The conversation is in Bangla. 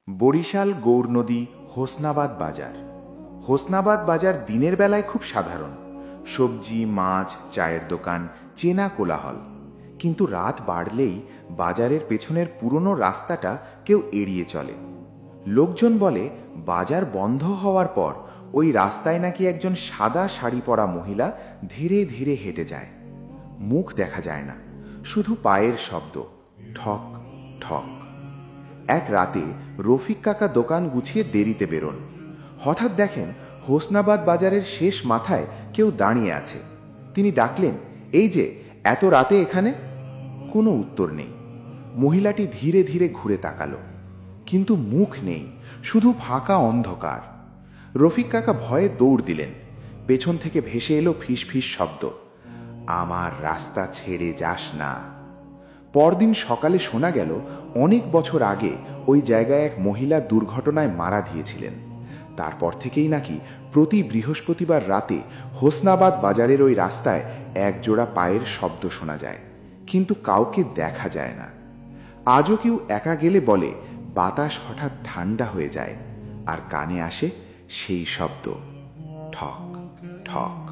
বরিশাল গৌরনদী হোসনাবাদ বাজার। হোসনাবাদ বাজার দিনের বেলায় খুব সাধারণ, সবজি, মাছ, চায়ের দোকান, চেনা কোলাহল। কিন্তু রাত বাড়লেই বাজারের পেছনের পুরনো রাস্তাটা কেউ এড়িয়ে চলে। লোকজন বলে বাজার বন্ধ হওয়ার পর ওই রাস্তায় নাকি একজন সাদা শাড়ি পরা মহিলা ধীরে ধীরে হেঁটে যায়। মুখ দেখা যায় না, শুধু পায়ের শব্দ, ঠক ঠক। এক রাতে রফিক কাকা দোকান গুছিয়ে দেরিতে বেরোন। হঠাৎ দেখেন হোসনাবাদ বাজারের শেষ মাথায় কেউ দাঁড়িয়ে আছে। তিনি ডাকলেন, এই যে, এত রাতে এখানে? কোনো উত্তর নেই। মহিলাটি ধীরে ধীরে ঘুরে তাকালো, কিন্তু মুখ নেই, শুধু ফাঁকা অন্ধকার। রফিক কাকা ভয়ে দৌড় দিলেন। পেছন থেকে ভেসে এলো ফিস ফিস শব্দ, আমার রাস্তা ছেড়ে যাস না। পরদিন সকালে শোনা গেল অনেক বছর আগে ওই জায়গায় এক মহিলা দুর্ঘটনায় মারা গিয়েছিলেন। তারপর থেকেই নাকি প্রতি বৃহস্পতিবার রাতে হোসনাবাদ বাজারের ওই রাস্তায় এক জোড়া পায়ের শব্দ শোনা যায়, কিন্তু কাউকে দেখা যায় না। আজও কেউ একা গেলে বলে বাতাস হঠাৎ ঠান্ডা হয়ে যায়, আর কানে আসে সেই শব্দ, ঠক ঠক।